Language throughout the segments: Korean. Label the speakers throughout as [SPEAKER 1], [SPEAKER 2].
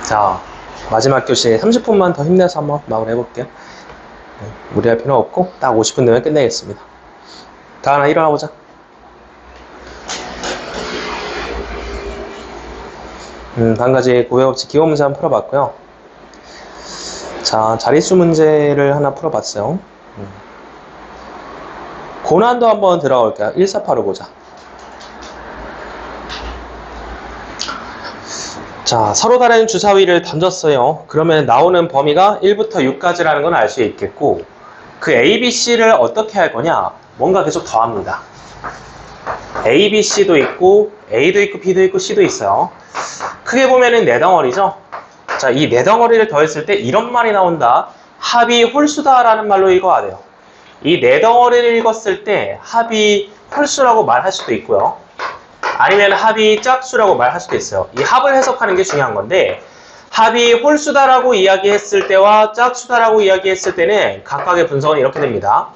[SPEAKER 1] 자, 마지막 교시 30분만 더 힘내서 한번 마무리 해볼게요. 무리할 필요 없고 딱 50분 되면 끝내겠습니다. 다하나 일어나보자. 한 가지 고백업체 기호 문제 한번 풀어봤고요. 자, 자릿수 문제를 하나 풀어봤어요. 고난도 한번 들어볼게요. 1485 보자. 자, 서로 다른 주사위를 던졌어요. 그러면 나오는 범위가 1부터 6까지라는 건 알 수 있겠고, 그 A, B, C를 어떻게 할 거냐? 뭔가 계속 더합니다. A, B, C도 있고, A도 있고, B도 있고, C도 있어요. 크게 보면은 네 덩어리죠? 자, 이 네 덩어리를 더했을 때 이런 말이 나온다. 합이 홀수다라는 말로 읽어야 돼요. 이 네 덩어리를 읽었을 때 합이 홀수라고 말할 수도 있고요. 아니면 합이 짝수라고 말할 수도 있어요. 이 합을 해석하는 게 중요한 건데, 합이 홀수다라고 이야기했을 때와 짝수다라고 이야기했을 때는 각각의 분석은 이렇게 됩니다.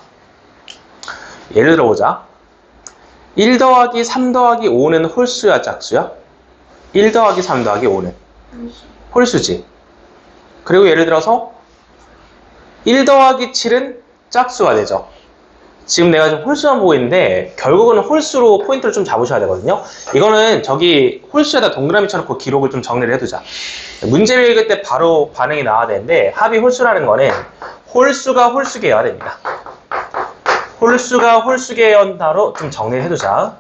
[SPEAKER 1] 예를 들어보자. 1 더하기 3 더하기 5는 홀수야, 짝수야? 1 더하기 3 더하기 5는 홀수지. 그리고 예를 들어서 1 더하기 7은 짝수가 되죠. 지금 내가 지금 홀수만 보고 있는데 결국은 홀수로 포인트를 좀 잡으셔야 되거든요. 이거는 저기 홀수에다 동그라미 쳐놓고 기록을 좀 정리를 해두자. 문제를 읽을 때 바로 반응이 나와야 되는데, 합이 홀수라는 거는 홀수가 홀수계여야 됩니다. 홀수가 홀수계연다로 좀 정리를 해두자.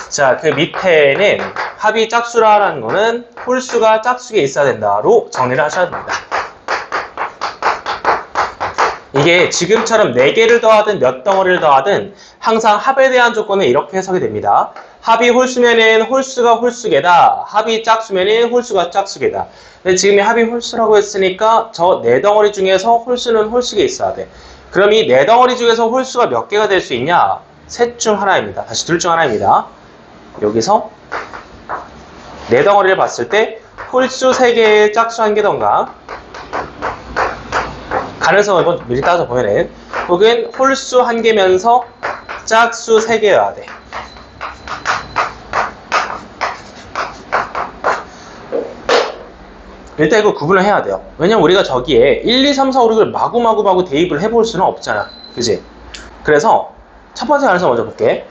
[SPEAKER 1] 자, 그 밑에는 합이 짝수라는 거는 홀수가 짝수계에 있어야 된다로 정리를 하셔야 됩니다. 이게 지금처럼 4개를 더하든 몇 덩어리를 더하든 항상 합에 대한 조건은 이렇게 해석이 됩니다. 합이 홀수면은 홀수가 홀수계다. 합이 짝수면은 홀수가 짝수계다. 근데 지금 합이 홀수라고 했으니까 저 4덩어리 중에서 홀수는 홀수계에 있어야 돼. 그럼 이 4덩어리 중에서 홀수가 몇 개가 될 수 있냐? 셋 중 하나입니다. 다시 둘 중 하나입니다. 여기서 4덩어리를 봤을 때 홀수 3개에 짝수 1개던가, 가능성을 한번 미리 따져보면은, 혹은 홀수 1개면서 짝수 3개여야 돼. 일단 이거 구분을 해야 돼요. 왜냐면 우리가 저기에 1, 2, 3, 4, 5, 6을 마구 대입을 해볼 수는 없잖아. 그지? 그래서 첫 번째 가능성 먼저 볼게.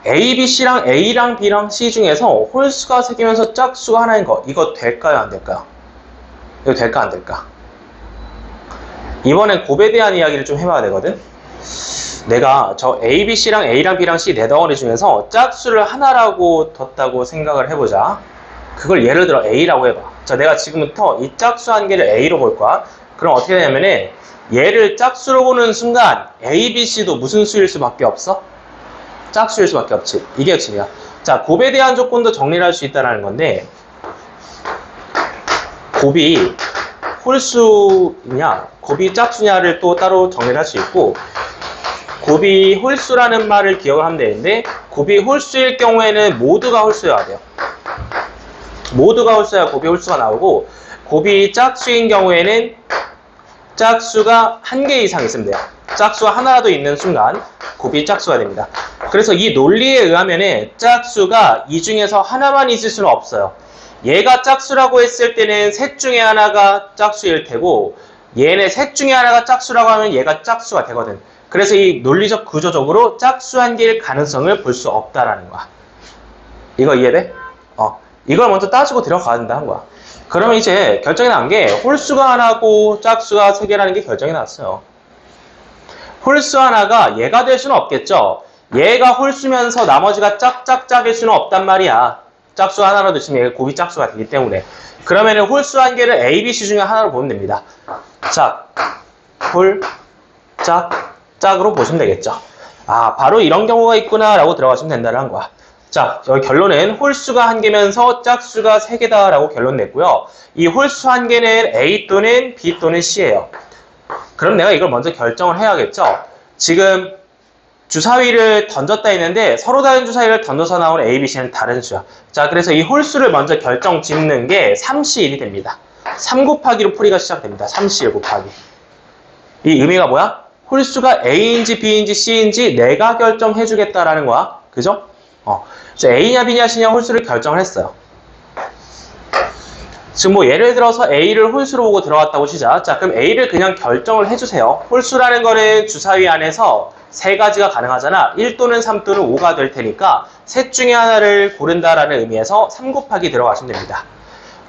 [SPEAKER 1] A, B, C랑 A랑 B랑 C 중에서 홀수가 3개면서 짝수가 하나인 거, 이거 될까요? 안 될까요? 이거 될까? 안 될까? 이번엔 곱에 대한 이야기를 좀 해봐야 되거든. 내가 저 A, B, C랑 A랑 B랑 C 4덩어리 중에서 짝수를 하나라고 뒀다고 생각을 해보자. 그걸 예를 들어 A라고 해봐. 자, 내가 지금부터 이 짝수 1개를 A로 볼 거야. 그럼 어떻게 되냐면은 얘를 짝수로 보는 순간 A, B, C도 무슨 수일 수밖에 없어? 짝수일 수밖에 없지. 이게 핵심이야. 자, 곱에 대한 조건도 정리를 할 수 있다는 건데, 곱이 홀수냐, 곱이 짝수냐를 또 따로 정리를 할 수 있고, 곱이 홀수라는 말을 기억을 하면 되는데, 곱이 홀수일 경우에는 모두가 홀수여야 돼요. 모두가 홀수야 곱이 홀수가 나오고, 곱이 짝수인 경우에는 짝수가 1개 이상 있으면 돼요. 짝수가 하나라도 있는 순간 곱이 짝수가 됩니다. 그래서 이 논리에 의하면은 짝수가 이 중에서 하나만 있을 수는 없어요. 얘가 짝수라고 했을 때는 셋 중에 하나가 짝수일 테고, 얘네 셋 중에 하나가 짝수라고 하면 얘가 짝수가 되거든. 그래서 이 논리적 구조적으로 짝수 1개일 가능성을 볼 수 없다라는 거야. 이거 이해돼? 이걸 먼저 따지고 들어가야 된다는 거야. 그러면 이제 결정이 난 게 홀수가 하나고 짝수가 3개라는 게 결정이 났어요. 홀수 하나가 얘가 될 수는 없겠죠. 얘가 홀수면서 나머지가 짝짝짝일 수는 없단 말이야. 짝수 하나로 치면 얘가 곱이 짝수가 되기 때문에. 그러면은 홀수 한 개를 A, B, C 중에 하나로 보면 됩니다. 짝, 홀, 짝, 짝으로 보시면 되겠죠. 아, 바로 이런 경우가 있구나 라고 들어가시면 된다는 거야. 자, 여기 결론은 홀수가 한 개면서 짝수가 세 개다 라고 결론 냈고요. 이 홀수 한 개는 A 또는 B 또는 C예요. 그럼 내가 이걸 먼저 결정을 해야겠죠. 지금 주사위를 던졌다 했는데 서로 다른 주사위를 던져서 나온 A, B, C는 다른 수야. 자, 그래서 이 홀수를 먼저 결정 짓는 게 3C1이 됩니다. 3 곱하기로 풀이가 시작됩니다. 3C1 곱하기. 이 의미가 뭐야? 홀수가 A인지 B인지 C인지 내가 결정해주겠다라는 거야. 그죠? 그래서 A냐 B냐 C냐 홀수를 결정을 했어요. 지금 뭐 예를 들어서 A를 홀수로 보고 들어갔다고 치자. 자, 그럼 A를 그냥 결정을 해주세요. 홀수라는 거는 주사위 안에서 세 가지가 가능하잖아. 1 또는 3 또는 5가 될 테니까 셋 중에 하나를 고른다라는 의미에서 3 곱하기 들어가시면 됩니다.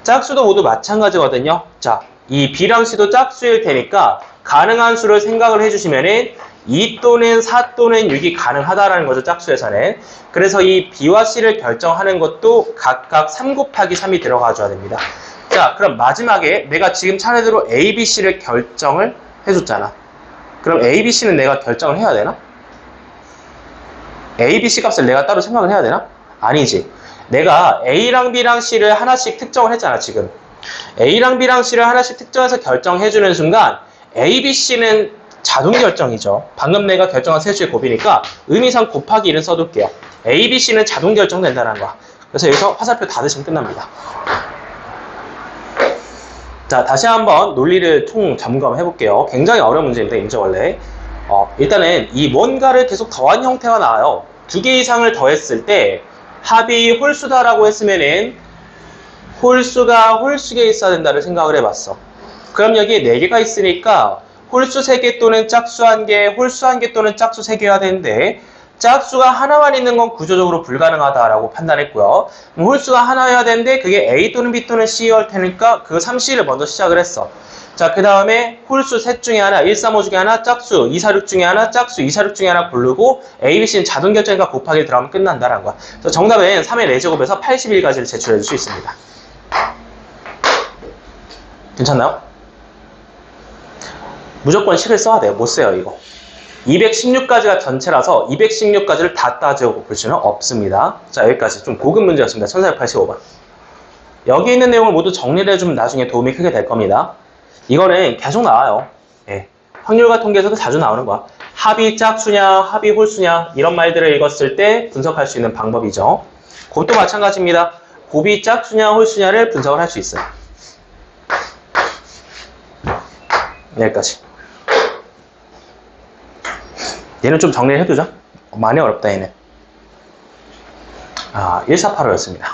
[SPEAKER 1] 짝수도 모두 마찬가지거든요. 자, 이 B랑 C도 짝수일 테니까 가능한 수를 생각을 해주시면은 2 또는 4 또는 6이 가능하다라는 거죠. 짝수에서는. 그래서 이 B와 C를 결정하는 것도 각각 3 곱하기 3이 들어가 줘야 됩니다. 자, 그럼 마지막에 내가 지금 차례대로 A, B, C를 결정을 해줬잖아. 그럼 A, B, C는 내가 결정을 해야 되나? A, B, C 값을 내가 따로 생각을 해야 되나? 아니지. 내가 A랑 B랑 C를 하나씩 특정을 했잖아, 지금. A랑 B랑 C를 하나씩 특정해서 결정해주는 순간 A, B, C는 자동 결정이죠. 방금 내가 결정한 세 수의 곱이니까 의미상 곱하기 1은 써둘게요. A, B, C는 자동 결정된다는 거야. 그래서 여기서 화살표 닫으시면 끝납니다. 자, 다시 한번 논리를 총 점검해 볼게요. 굉장히 어려운 문제입니다. 임시원래. 일단은 이 뭔가를 계속 더한 형태가 나와요. 2개 이상을 더했을 때 합이 홀수다라고 했으면은 홀수가 홀수에 있어야 된다를 생각을 해봤어. 그럼 여기에 4개가 있으니까 홀수 3개 또는 짝수 1개, 홀수 1개 또는 짝수 3개가 되는데 짝수가 하나만 있는 건 구조적으로 불가능하다라고 판단했고요. 홀수가 하나여야 되는데 그게 A 또는 B 또는 C여야 테니까 그 3C를 먼저 시작을 했어. 자, 그 다음에 홀수 셋 중에 하나, 1, 3, 5 중에 하나, 짝수 2, 4, 6 중에 하나, 짝수 2, 4, 6 중에 하나 고르고 A, B, C는 자동 결정이니까 곱하기 들어가면 끝난다는 거야. 그래서 정답은 3의 4제곱에서 81가지를 제출해 줄 수 있습니다. 괜찮나요? 무조건 식을 써야 돼요. 못 써요, 이거. 216가지가 전체라서 216가지를 다 따지고 볼 수는 없습니다. 자, 여기까지 좀 고급 문제였습니다. 1485번. 여기 있는 내용을 모두 정리를 해주면 나중에 도움이 크게 될 겁니다. 이거는 계속 나와요. 예. 확률과 통계에서도 자주 나오는 거야. 합이 짝수냐, 합이 홀수냐 이런 말들을 읽었을 때 분석할 수 있는 방법이죠. 곱도 마찬가지입니다. 곱이 짝수냐, 홀수냐를 분석을 할 수 있어요. 여기까지. 얘는 좀 정리를 해두자. 많이 어렵다, 얘는. 1485였습니다.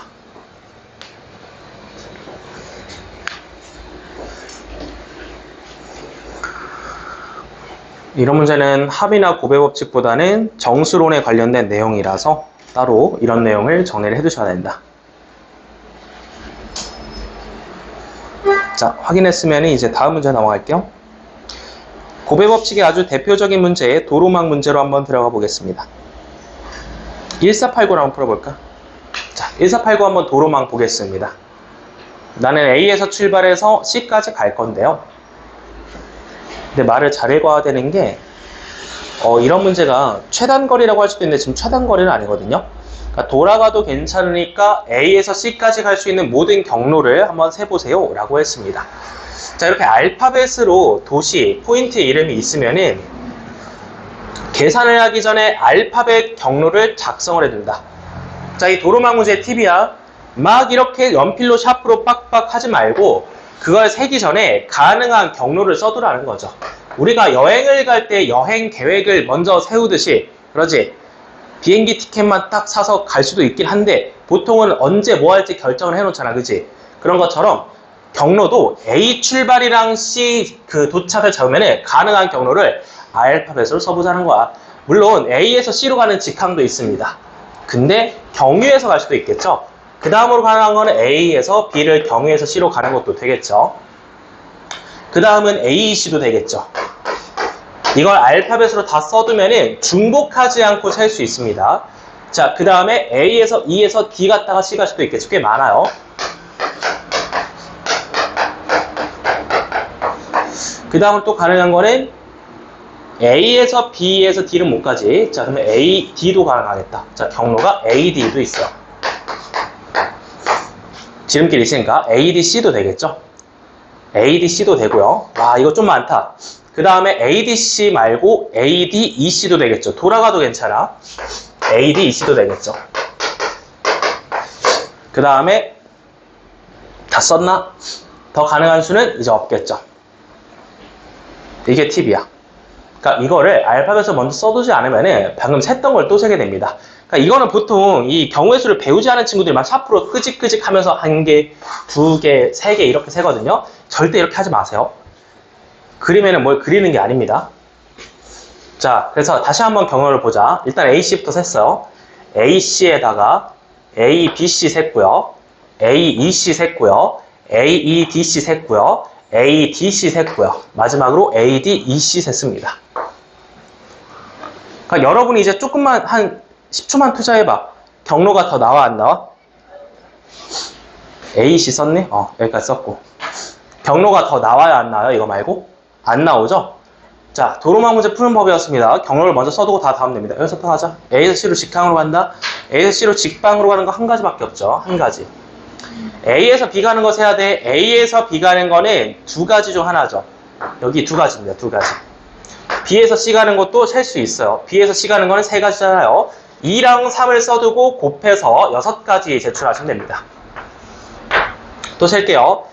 [SPEAKER 1] 이런 문제는 합이나 곱의 법칙보다는 정수론에 관련된 내용이라서 따로 이런 내용을 정리를 해두셔야 된다. 자, 확인했으면 이제 다음 문제 넘어갈게요. 곱의 법칙의 아주 대표적인 문제, 도로망 문제로 한번 들어가 보겠습니다. 1489를 한번 풀어볼까? 자, 1489 한번 도로망 보겠습니다. 나는 A에서 출발해서 C까지 갈 건데요. 근데 말을 잘 읽어야 되는 게 이런 문제가 최단거리라고 할 수도 있는데 지금 최단거리는 아니거든요. 그러니까 돌아가도 괜찮으니까 A에서 C까지 갈 수 있는 모든 경로를 한번 세보세요 라고 했습니다. 자, 이렇게 알파벳으로 도시, 포인트 이름이 있으면은 계산을 하기 전에 알파벳 경로를 작성을 해둔다. 자, 이 도로망 문제의 팁이야. 막 이렇게 연필로 샤프로 빡빡 하지 말고 그걸 세기 전에 가능한 경로를 써두라는 거죠. 우리가 여행을 갈 때 여행 계획을 먼저 세우듯이 그러지. 비행기 티켓만 딱 사서 갈 수도 있긴 한데 보통은 언제 뭐 할지 결정을 해놓잖아, 그지? 그런 것처럼 경로도 A 출발이랑 C 그 도착을 잡으면 가능한 경로를 알파벳으로 써보자는 거야. 물론 A에서 C로 가는 직항도 있습니다. 근데 경유해서 갈 수도 있겠죠. 그 다음으로 가능한 거는 A에서 B를 경유해서 C로 가는 것도 되겠죠. 그 다음은 AEC도 되겠죠. 이걸 알파벳으로 다 써두면은 중복하지 않고 셀 수 있습니다. 자, 그 다음에 A에서 E에서 D 갔다가 C 갈 수도 있겠죠. 꽤 많아요. 그 다음으로 또 가능한 거는 A에서 B에서 D는 못 가지. 자, 그러면 A, D도 가능하겠다. 자, 경로가 A, D도 있어. 지름길이 있으니까 A, D, C도 되겠죠. A, D, C도 되고요. 와, 이거 좀 많다. 그 다음에 A, D, C 말고 A, D, E, C도 되겠죠. 돌아가도 괜찮아. A, D, E, C도 되겠죠. 그 다음에 다 썼나? 더 가능한 수는 이제 없겠죠. 이게 팁이야. 그러니까 이거를 알파벳을 먼저 써두지 않으면은 방금 셌던 걸 또 세게 됩니다. 그러니까 이거는 보통 이 경우의 수를 배우지 않은 친구들이 막 샤프로 끄직끄직 하면서 한 개, 두 개, 세 개 이렇게 세거든요. 절대 이렇게 하지 마세요. 그림에는 뭘 그리는 게 아닙니다. 자, 그래서 다시 한번 경우를 보자. 일단 AC부터 셌어요. AC에다가 ABC 셌고요. AEC 셌고요. AEDC 셌고요. ADC 셌고요. 마지막으로 ADEC 셌습니다. 그러니까 여러분이 이제 조금만 한 10초만 투자해봐. 경로가 더 나와 안 나와? AEC 썼니? 여기까지 썼고. 경로가 더 나와야 안 나와요? 이거 말고? 안 나오죠? 자, 도로망 문제 푸는 법이었습니다. 경로를 먼저 써두고 다 다음 됩니다. 여기서부터 하자. A에서 C로 직항으로 간다. A에서 C로 직방으로 가는 거 한 가지밖에 없죠. 한 가지. A에서 B 가는 거 세야 돼. A에서 B 가는 거는 두 가지 중 하나죠. 여기 두 가지입니다. 두 가지. B에서 C 가는 것도 셀 수 있어요. B에서 C 가는 거는 세 가지잖아요. 2랑 3을 써두고 곱해서 6가지 제출하시면 됩니다. 또 셀게요.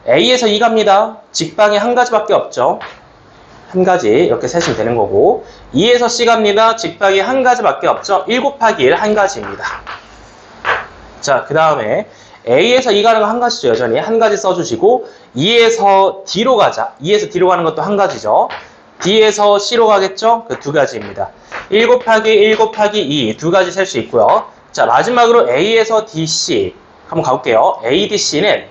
[SPEAKER 1] A에서 E 갑니다. 직방이 한 가지밖에 없죠. 한 가지 이렇게 세시면 되는 거고, E에서 C 갑니다. 직방이 한 가지밖에 없죠. 1 곱하기 1 한 가지입니다. 자, 그 다음에 A에서 E 가는 거 한 가지죠. 여전히 한 가지 써주시고, E에서 D로 가자. E에서 D로 가는 것도 한 가지죠. D에서 C로 가겠죠? 그 두 가지입니다. 1 곱하기 1 곱하기 2 두 가지 셀 수 있고요. 자, 마지막으로 A에서 DC 한번 가볼게요. A, D, C는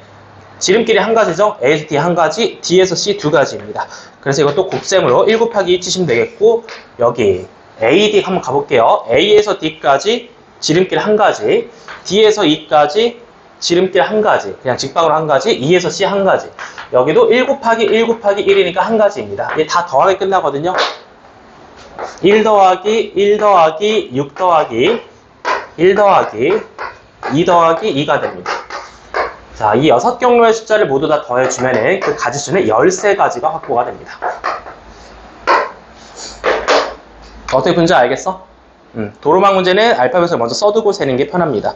[SPEAKER 1] 지름길이 한 가지죠. A에서 D 한 가지, D에서 C 두 가지입니다. 그래서 이것도 곱셈으로 1 곱하기 2 치시면 되겠고, 여기 A, D 한번 가볼게요. A에서 D까지 지름길 한 가지, D에서 E까지 지름길 한 가지, 그냥 직방으로 한 가지, E에서 C 한 가지. 여기도 1 곱하기 1 곱하기 1이니까 한 가지입니다. 이게 다 더하기 끝나거든요. 1 더하기 1 더하기 6 더하기 1 더하기 2 더하기 2가 됩니다. 자, 이 6경로의 숫자를 모두 다 더해주면 그 가지수는 13가지가 확보가 됩니다. 어떻게 푼지 알겠어? 도로망 문제는 알파벳을 먼저 써두고 세는 게 편합니다.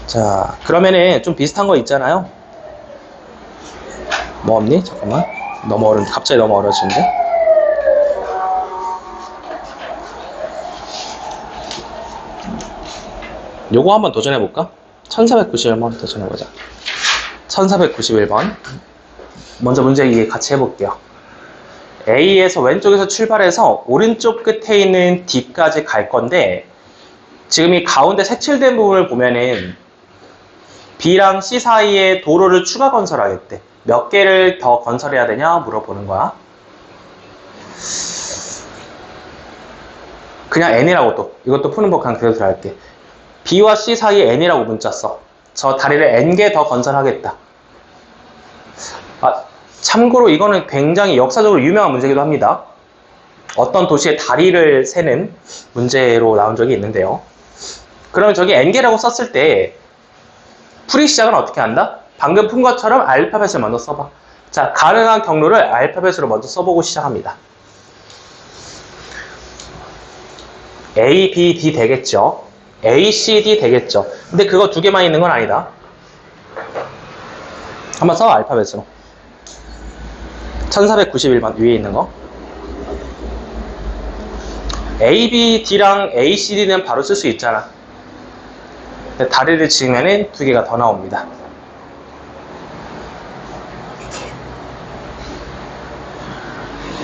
[SPEAKER 1] 자, 그러면은 좀 비슷한 거 있잖아요. 뭐 없니? 잠깐만. 갑자기 너무 어려워지는데? 요거 한번 도전해볼까? 1491번 도전해보자. 1491번. 먼저 문제 같이 해볼게요. A에서 왼쪽에서 출발해서 오른쪽 끝에 있는 D까지 갈 건데, 지금 이 가운데 색칠된 부분을 보면은 B랑 C 사이에 도로를 추가 건설하겠대. 몇 개를 더 건설해야 되냐 물어보는 거야. 그냥 N이라고 이것도 푸는 법 그냥 그대로 들어갈게. B와 C 사이에 N이라고 문자 써. 저 다리를 N개 더 건설하겠다. 참고로 이거는 굉장히 역사적으로 유명한 문제이기도 합니다. 어떤 도시의 다리를 세는 문제로 나온 적이 있는데요. 그러면 저기 N개라고 썼을 때 풀이 시작은 어떻게 한다? 방금 푼 것처럼 알파벳을 먼저 써봐. 자, 가능한 경로를 알파벳으로 먼저 써보고 시작합니다. A, B, D 되겠죠? A, C, D 되겠죠? 근데 그거 두 개만 있는 건 아니다. 한번 써, 알파벳으로. 1491번 위에 있는 거. A, B, D랑 A, C, D는 바로 쓸 수 있잖아. 근데 다리를 지으면 두 개가 더 나옵니다.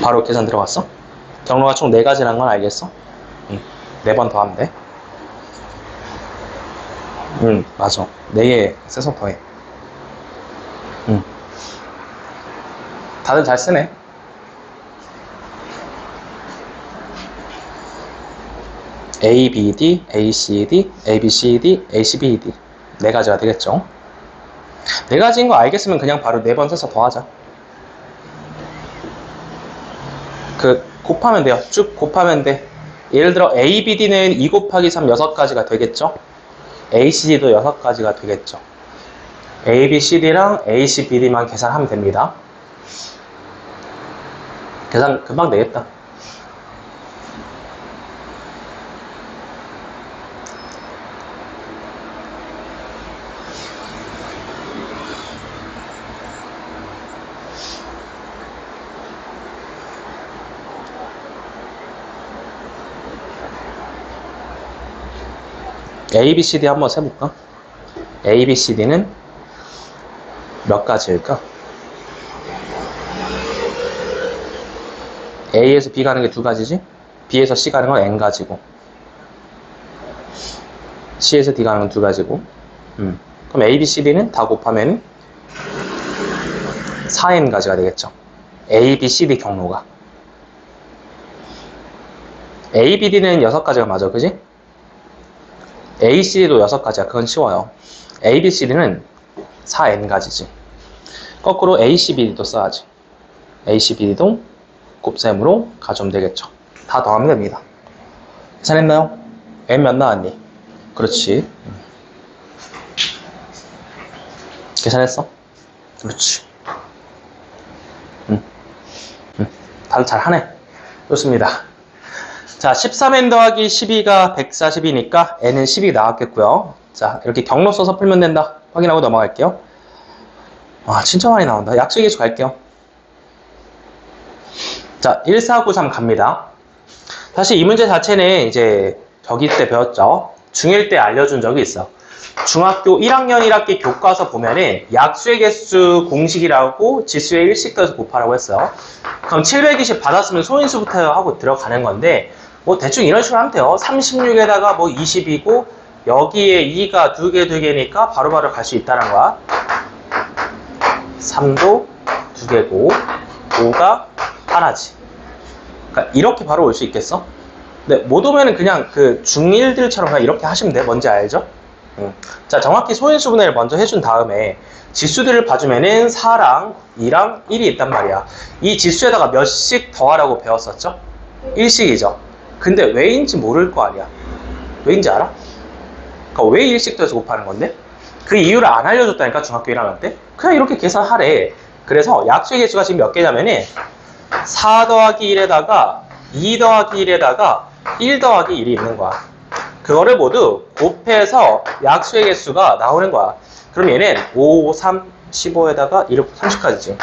[SPEAKER 1] 바로 계산 들어갔어? 경로가 총 4가지라는 건 알겠어? 4번 더 하면 돼. 맞아. 4개 세서 더해. 다들 잘 쓰네. A, B, D, A, C, D, A, B, C, D, A, C, B, D. 네 가지가 되겠죠. 네 가지인 거 알겠으면 그냥 바로 4번 써서 더하자. 곱하면 돼요. 쭉 곱하면 돼. 예를 들어 A, B, D는 2 곱하기 3 6가지가 되겠죠. A, C, D도 6가지가 되겠죠. A, B, C, D랑 A, C, B, D만 계산하면 됩니다. 계산 금방 되겠다. A, B, C, D 한번 세볼까? A, B, C, D는 몇 가지일까? A에서 B 가는 게 2가지지? B에서 C 가는 건 N가지고 C에서 D 가는 건 2가지고 그럼 A, B, C, D는 다 곱하면 4N가지가 되겠죠. A, B, C, D 경로가 A, B, D는 6가지가 맞아, 그지? A, C, D도 6가지야. 그건 쉬워요. A, B, C, D는 4N가지지. 거꾸로 A, C, B, D도 써야지. A, C, B, D도 곱셈으로 가져오면 되겠죠. 다 더하면 됩니다. 계산했나요? N 몇 나왔니? 그렇지. 계산했어? 그렇지. 다들 잘하네. 좋습니다. 자, 13n 더하기 12가 140이니까 n은 10이 나왔겠고요. 자, 이렇게 경로 써서 풀면 된다. 확인하고 넘어갈게요. 와, 진짜 많이 나온다. 약수의 개수 갈게요. 자, 1493 갑니다. 사실 이 문제 자체는 이제 저기 때 배웠죠. 중1 때 알려준 적이 있어. 중학교 1학년 1학기 교과서 보면은 약수의 개수 공식이라고 지수의 일식 더해서 곱하라고 했어요. 그럼 720 받았으면 소인수부터 하고 들어가는 건데 뭐 대충 이런 식으로 하면 돼요. 36에다가 뭐 20이고 여기에 2가 2개니까 바로바로 갈 수 있다는 거야. 3도 2개고 5가 하나지. 그러니까 이렇게 바로 올 수 있겠어? 근데 못 오면은 그냥 그 중1들처럼 그냥 이렇게 하시면 돼. 뭔지 알죠? 자, 정확히 소인수분해를 먼저 해준 다음에 지수들을 봐주면은 4랑 2랑 1이 있단 말이야. 이 지수에다가 몇씩 더하라고 배웠었죠? 1식이죠. 근데 왜인지 모를 거 아니야. 왜인지 알아? 그러니까 왜 1식 더해서 곱하는 건데? 그 이유를 안 알려줬다니까, 중학교 1학년 때. 그냥 이렇게 계산하래. 그래서 약수의 개수가 지금 몇 개냐면은 4 더하기 1에다가 2 더하기 1에다가 1 더하기 1이 있는 거야. 그거를 모두 곱해서 약수의 개수가 나오는 거야. 그럼 얘는 5, 3, 15에다가 1, 30까지지.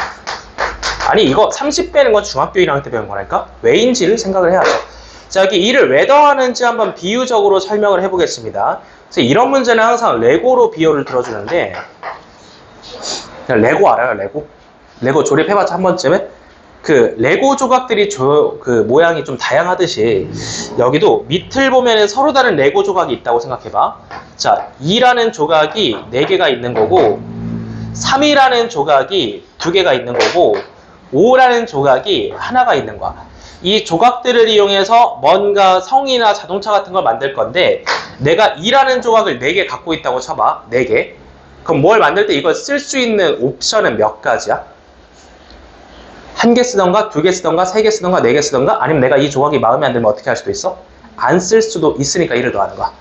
[SPEAKER 1] 아니, 이거 30 빼는 건 중학교 1학년 때 배운 거라니까? 왜인지를 생각을 해야죠. 자, 여기 2를 왜 더하는지 한번 비유적으로 설명을 해보겠습니다. 그래서 이런 문제는 항상 레고로 비유를 들어주는데, 레고 알아요, 레고? 레고 조립해봤자 한 번쯤은? 그 레고 조각들이 그 모양이 좀 다양하듯이 여기도 밑을 보면 서로 다른 레고 조각이 있다고 생각해봐. 자, 2라는 조각이 4개가 있는 거고 3이라는 조각이 2개가 있는 거고 5라는 조각이 하나가 있는 거야. 이 조각들을 이용해서 뭔가 성이나 자동차 같은 걸 만들 건데 내가 2라는 조각을 4개 갖고 있다고 쳐봐. 4개. 그럼 뭘 만들 때 이걸 쓸 수 있는 옵션은 몇 가지야? 1개 쓰던가 2개 쓰던가 3개 쓰던가 4개 쓰던가 아니면 내가 이 조각이 마음에 안 들면 어떻게 할 수도 있어? 안 쓸 수도 있으니까 1을 더하는 거야.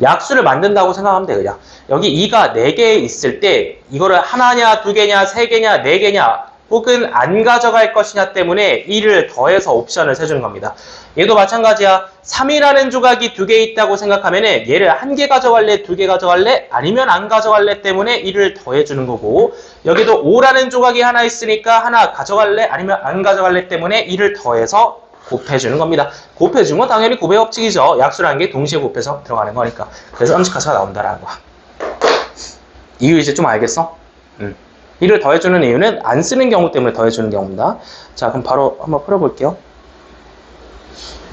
[SPEAKER 1] 약수를 만든다고 생각하면 돼. 그냥 여기 2가 4개 있을 때 이거를 하나냐 2개냐 3개냐 4개냐 혹은 안 가져갈 것이냐 때문에 1을 더해서 옵션을 세주는 겁니다. 얘도 마찬가지야. 3이라는 조각이 2개 있다고 생각하면 얘를 1개 가져갈래 2개 가져갈래 아니면 안 가져갈래 때문에 1을 더해주는 거고 여기도 5라는 조각이 하나 있으니까 하나 가져갈래 아니면 안 가져갈래 때문에 1을 더해서 곱해주는 겁니다. 곱해주는 건 당연히 곱의 법칙이죠. 약수라는 게 동시에 곱해서 들어가는 거니까. 그래서 음식가수가 나온다라는 거야. 이유 이제 좀 알겠어? 1을 더해주는 이유는 안 쓰는 경우 때문에 더해주는 경우입니다. 자, 그럼 바로 한번 풀어볼게요.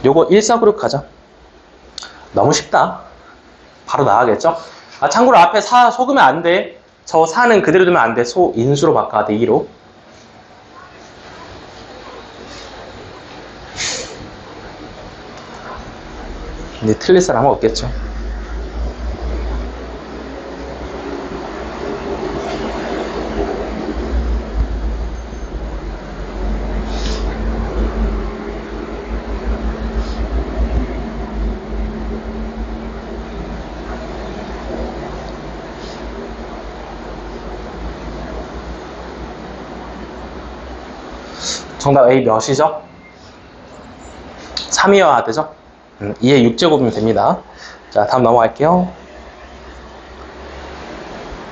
[SPEAKER 1] 요거 1사그룹 가자. 너무 쉽다. 바로 나가겠죠? 아, 참고로 앞에 4 속으면 안 돼. 저 4는 그대로 두면 안 돼. 인수로 바꿔야 돼. 2로. 근데 틀릴 사람은 없겠죠. 정답 A 몇이죠? 3이어야 되죠? 2의 6제곱이면 됩니다. 자, 다음 넘어갈게요.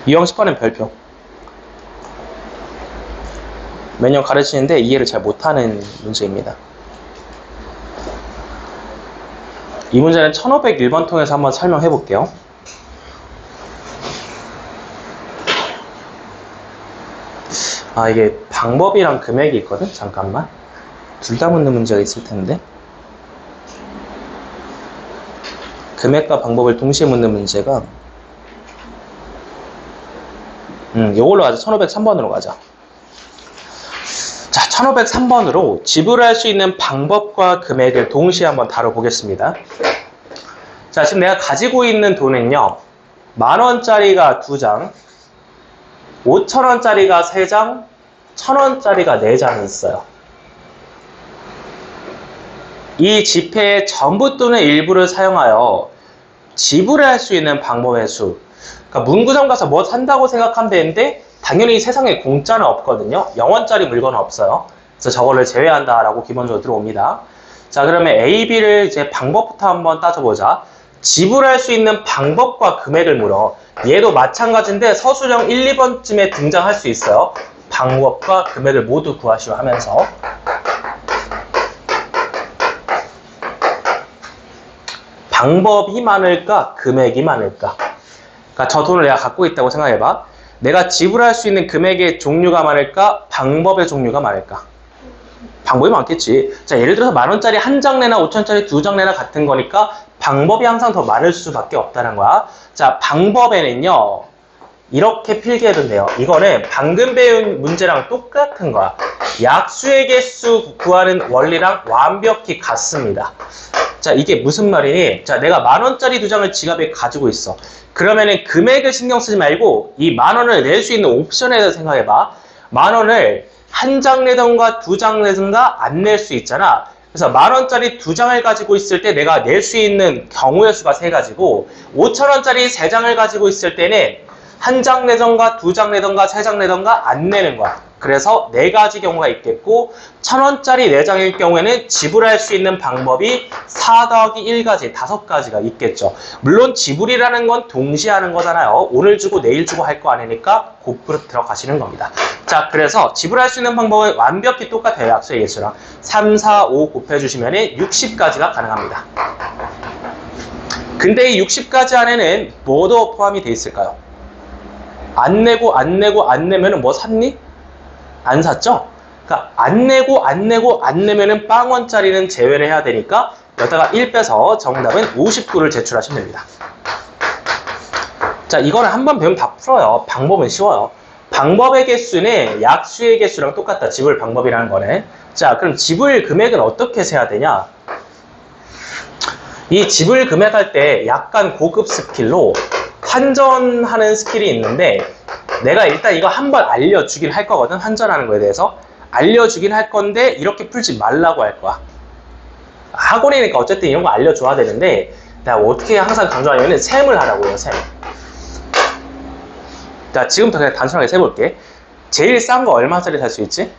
[SPEAKER 1] 유형식 꺼낸 별표. 매년 가르치는데 이해를 잘 못하는 문제입니다. 이 문제는 1501번 통해서 한번 설명해 볼게요. 아, 이게 방법이랑 금액이 있거든? 잠깐만. 둘 다 묻는 문제가 있을 텐데. 금액과 방법을 동시에 묻는 문제가 요걸로 가자. 1503번으로 가자. 자, 1503번으로 지불할 수 있는 방법과 금액을 동시에 한번 다뤄보겠습니다. 자, 지금 내가 가지고 있는 돈은요. 10,000원짜리가 2장, 5,000원짜리가 3장, 1,000원짜리가 4장이 있어요. 이 지폐의 전부 또는 일부를 사용하여 지불할 수 있는 방법의 수. 그러니까 문구점 가서 뭐 산다고 생각하면 되는데 당연히 세상에 공짜는 없거든요. 0원짜리 물건은 없어요. 그래서 저거를 제외한다라고 기본적으로 들어옵니다. 자, 그러면 A, B를 이제 방법부터 한번 따져보자. 지불할 수 있는 방법과 금액을 물어. 얘도 마찬가지인데 서술형 1, 2번쯤에 등장할 수 있어요. 방법과 금액을 모두 구하시오 하면서. 방법이 많을까? 금액이 많을까? 그러니까 저 돈을 내가 갖고 있다고 생각해봐. 내가 지불할 수 있는 금액의 종류가 많을까? 방법의 종류가 많을까? 방법이 많겠지. 자, 예를 들어서 10,000원짜리 한 장 내나 5,000원짜리 2장 내나 같은 거니까 방법이 항상 더 많을 수밖에 없다는 거야. 자, 방법에는요. 이렇게 필기해도 돼요. 이거는 방금 배운 문제랑 똑같은 거야. 약수의 개수 구하는 원리랑 완벽히 같습니다. 자, 이게 무슨 말이니? 자, 내가 10,000원짜리 2장을 지갑에 가지고 있어. 그러면은 금액을 신경 쓰지 말고 이 10,000원을 낼 수 있는 옵션에 대해서 생각해봐. 10,000원을 한 장 내던가 2장 내던가 안 낼 수 있잖아. 그래서 10,000원짜리 2장을 가지고 있을 때 내가 낼 수 있는 경우의 수가 3가지고 5,000원짜리 3장을 가지고 있을 때는 한 장 내던가 2장 내던가 3장 내던가 안 내는 거야. 그래서 4가지 경우가 있겠고 1,000원짜리 4장일 경우에는 지불할 수 있는 방법이 4 더하기 1가지 5가지가 있겠죠. 물론 지불이라는 건 동시에 하는 거잖아요. 오늘 주고 내일 주고 할 거 아니니까 곱으로 들어가시는 겁니다. 자, 그래서 지불할 수 있는 방법은 완벽히 똑같아요. 약수의 개수랑 3, 4, 5 곱해주시면 60가지가 가능합니다. 근데 이 60가지 안에는 뭐도 포함이 돼 있을까요? 안 내고 안 내고 안 내면은 뭐 샀니? 안 샀죠? 그러니까 안 내고 안 내고 안 내면은 빵원짜리는 제외를 해야 되니까 여기다가 1 빼서 정답은 59를 제출하시면 됩니다. 자, 이거는 한번 배우면 다 풀어요. 방법은 쉬워요. 방법의 개수는 약수의 개수랑 똑같다. 지불 방법이라는 거네. 자, 그럼 지불 금액은 어떻게 세야 되냐? 이 지불 금액 할 때 약간 고급 스킬로 환전하는 스킬이 있는데 내가 일단 이거 한번 알려주긴 할 거거든. 환전하는 거에 대해서 알려주긴 할 건데 이렇게 풀지 말라고 할 거야. 학원이니까 어쨌든 이런 거 알려줘야 되는데 내가 어떻게 항상 강조하냐면 셈을 하라고 해요. 셈. 자, 지금부터 그냥 단순하게 세볼게. 제일 싼 거 얼마짜리 살 수 있지?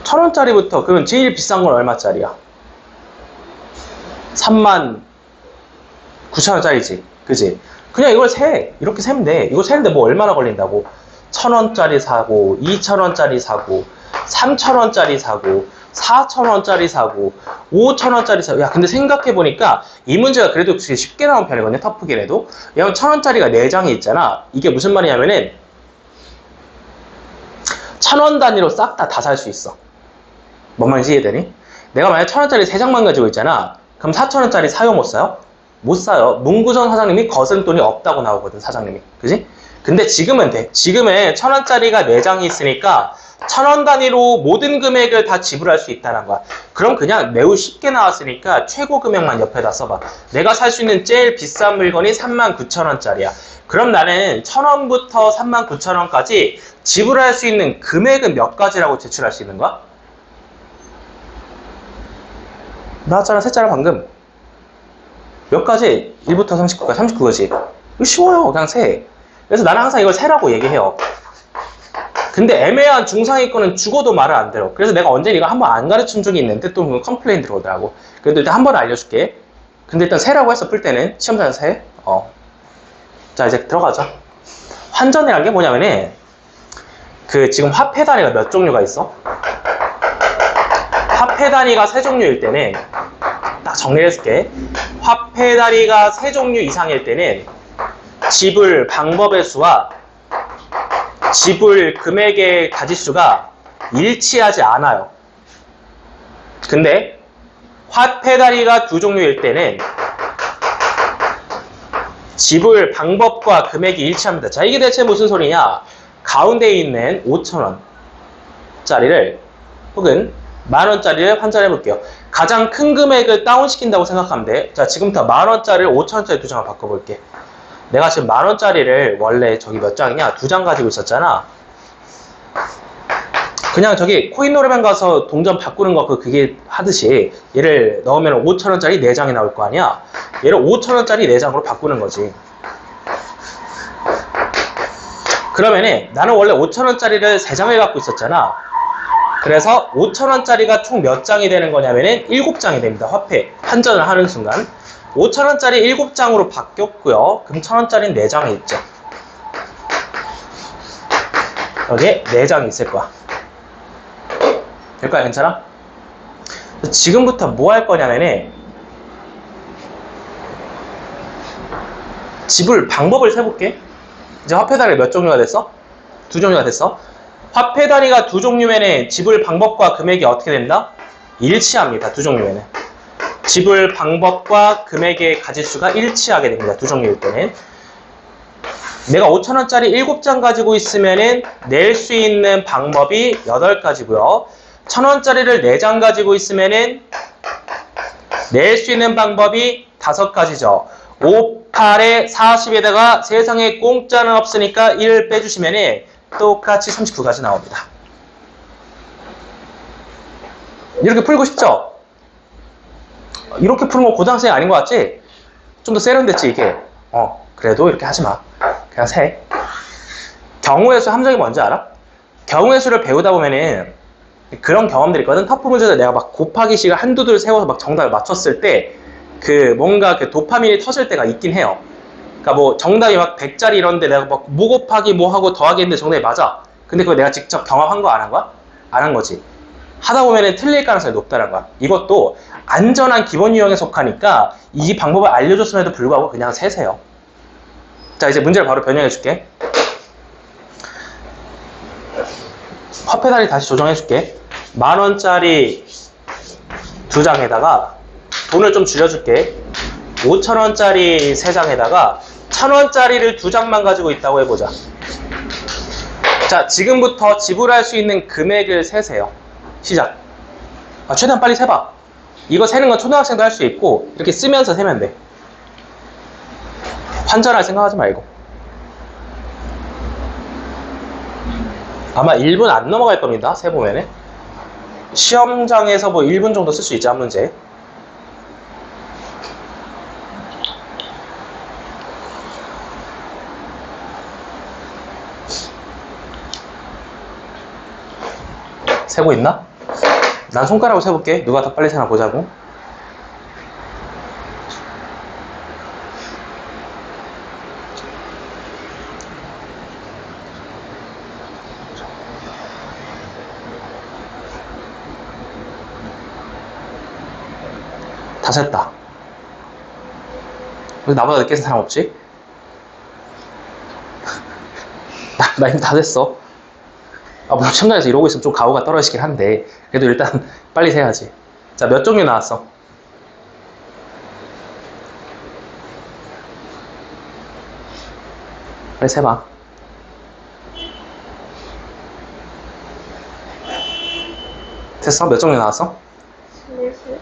[SPEAKER 1] 1,000원짜리부터. 그럼 제일 비싼 건 얼마짜리야? 39,000원짜리지. 그지? 그냥 이걸 세. 이렇게 세면 돼. 이거 세는데 뭐 얼마나 걸린다고. 1,000원짜리 사고, 2,000원짜리 사고, 3,000원짜리 사고, 4,000원짜리 사고, 5,000원짜리 사고. 야, 근데 생각해보니까 이 문제가 그래도 쉽게 나온 편이거든요. 터프기라도. 왜냐면 1,000원짜리가 4장이 있잖아. 이게 무슨 말이냐면은 1,000원 단위로 싹 다 살 수 있어. 뭔 말인지 이해되니? 내가 만약 1,000원짜리 3장만 가지고 있잖아. 그럼 4,000원짜리 사요, 못 사요? 못 사요. 문구점 사장님이 거둔 돈이 없다고 나오거든, 사장님이. 그지? 근데 지금은 돼. 지금은 1,000원짜리가 4장이 있으니까 1,000원 단위로 모든 금액을 다 지불할 수 있다는 거야. 그럼 그냥 매우 쉽게 나왔으니까 최고 금액만 옆에다 써봐. 내가 살 수 있는 제일 비싼 물건이 39,000원짜리야. 그럼 나는 1,000원부터 39,000원까지 지불할 수 있는 금액은 몇 가지라고 제출할 수 있는 거야? 나왔잖아, 셌잖아, 방금. 몇 가지? 1부터 39까지, 39거지. 이거 쉬워요, 그냥 세. 그래서 나는 항상 이걸 세라고 얘기해요. 근데 애매한 중상위권은 죽어도 말을 안 들어. 그래서 내가 언제 이거 한번 안 가르친 적이 있는데 또 컴플레인 들어오더라고. 그래도 일단 한 번 알려줄게. 근데 일단 세라고 했어, 풀 때는. 시험장에서 세. 자, 이제 들어가자. 환전이란 게 뭐냐면은, 지금 화폐 단위가 몇 종류가 있어? 화폐 단위가 세 종류일 때는, 딱 정리해줄게. 화폐 단위가 세 종류 이상일 때는, 지불 방법의 수와 지불 금액의 가지수가 일치하지 않아요. 근데 화폐 단위가 두 종류일 때는 지불 방법과 금액이 일치합니다. 자, 이게 대체 무슨 소리냐? 가운데 있는 5,000원짜리를 혹은 만원짜리를 환전해 볼게요. 가장 큰 금액을 다운시킨다고 생각하면 돼. 자, 지금부터 만원짜리를 5,000원짜리 두 장을 바꿔볼게. 내가 지금 만원짜리를 원래 저기 몇 장이냐? 2장 가지고 있었잖아. 그냥 저기 코인 노래방 가서 동전 바꾸는 거 그게 하듯이 얘를 넣으면 5,000원짜리 4장이 나올 거 아니야? 얘를 5,000원짜리 4장으로 바꾸는 거지. 그러면은 나는 원래 5,000원짜리를 3장을 갖고 있었잖아. 그래서 5,000원짜리가 총 몇 장이 되는 거냐면은 7장이 됩니다. 화폐 환전을 하는 순간 5,000원짜리 7장으로 바뀌었고요. 그럼 1,000원짜리는 4장이 있죠. 여기에 4장이 있을 거야. 될까요? 괜찮아? 지금부터 뭐 할 거냐면은 지불 방법을 세볼게. 이제 화폐 단위가 몇 종류가 됐어? 2종류가 됐어. 화폐 단위가 2종류면은 지불 방법과 금액이 어떻게 된다? 일치합니다. 2종류면은. 지불 방법과 금액의 가지수가 일치하게 됩니다. 2종류일 때는. 내가 5,000원짜리 7장 가지고 있으면은 낼 수 있는 방법이 8가지고요. 1,000원짜리를 4장 가지고 있으면은 낼 수 있는 방법이 5가지죠. 5, 8에 40에다가 세상에 공짜는 없으니까 1을 빼주시면은 똑같이 39가지 나옵니다. 이렇게 풀고 싶죠? 이렇게 푸는 거 고등학생이 아닌 것 같지? 좀 더 세련됐지 이게? 그래도 이렇게 하지 마. 그냥 세. 경우의 수 함정이 뭔지 알아? 경우의 수를 배우다 보면은 그런 경험들이 있거든. 터프 문제에서 내가 막 곱하기 식을 한두 줄 세워서 막 정답을 맞췄을 때 뭔가 도파민이 터질 때가 있긴 해요. 그러니까 뭐 정답이 막 100짜리 이런데 내가 막 뭐 곱하기 뭐 하고 더하기 했는데 정답이 맞아. 근데 그거 내가 직접 경험한 거 안 한 거야? 안 한 거지. 하다 보면은 틀릴 가능성이 높다는 거야. 이것도 안전한 기본 유형에 속하니까 이 방법을 알려줬음에도 불구하고 그냥 세세요. 자, 이제 문제를 바로 변형해 줄게. 화폐 단위 다시 조정해 줄게. 만원짜리 2장에다가 돈을 좀 줄여줄게. 5,000원짜리 3장에다가 1,000원짜리를 2장만 가지고 있다고 해보자. 자, 지금부터 지불할 수 있는 금액을 세세요. 시작. 최대한 빨리 세봐. 이거 세는 건 초등학생도 할 수 있고 이렇게 쓰면서 세면 돼. 환전할 생각하지 말고. 아마 1분 안 넘어갈 겁니다. 세보면은. 시험장에서 뭐 1분 정도 쓸 수 있지, 한 문제. 세고 있나? 난 손가락으로 세볼게. 누가 더 빨리 세나 보자고. 다 셌다. 왜 나보다 늦게 센 사람 없지? 나 이미 다 됐어. 물론 시험장에서 이러고 있으면 좀 가오가 떨어지긴 한데 그래도 일단 빨리 세야지. 자, 몇 종류 나왔어? 빨리 세봐. 됐어? 몇 종류 나왔어?
[SPEAKER 2] 넷을.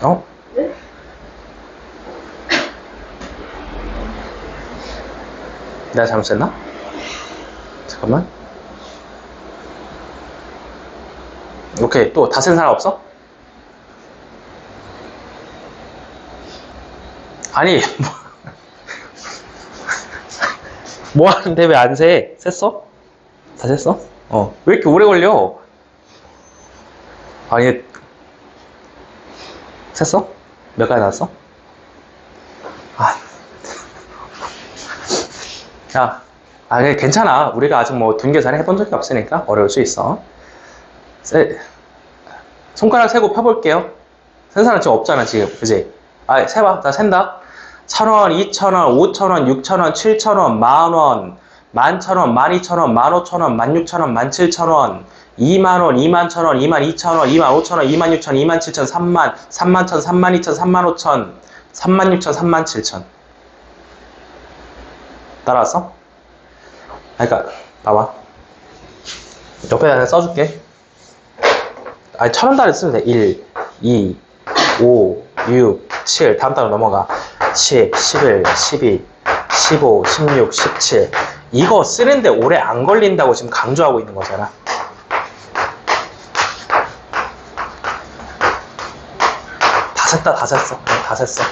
[SPEAKER 1] 어?
[SPEAKER 2] 네?
[SPEAKER 1] 내가 잘못했나? 잠깐만. 오케이. 또 다 센 사람 없어? 아니, 뭐 하는데 왜 안 세? 셌어? 다 셌어? 왜 이렇게 오래 걸려? 아니, 셌어? 몇 가지 나왔어? 아, 야, 괜찮아. 우리가 아직 뭐 둔계산 해본 적이 없으니까 어려울 수 있어. 손가락 세고 펴볼게요. 센 사람 지금 없잖아, 지금. 그지? 세봐. 나 센다. 1,000원, 2,000원, 5,000원, 6,000원, 7,000원, 만원, 11,000원, 12,000원, 15,000원, 16,000원, 17,000원, 2만원, 21,000원, 22,000원, 25,000원, 26,000원, 27,000원, 3만, 31,000, 32,000, 35,000, 36,000, 37,000. 따라왔어? 그러니까 봐봐. 옆에다 그냥 써줄게. 1,000원짜리 쓰면 돼. 1, 2, 5, 6, 7. 다음 단어 넘어가. 10, 11, 12, 15, 16, 17. 이거 쓰는데 오래 안 걸린다고 지금 강조하고 있는 거잖아. 다 셌어. 다 셌어.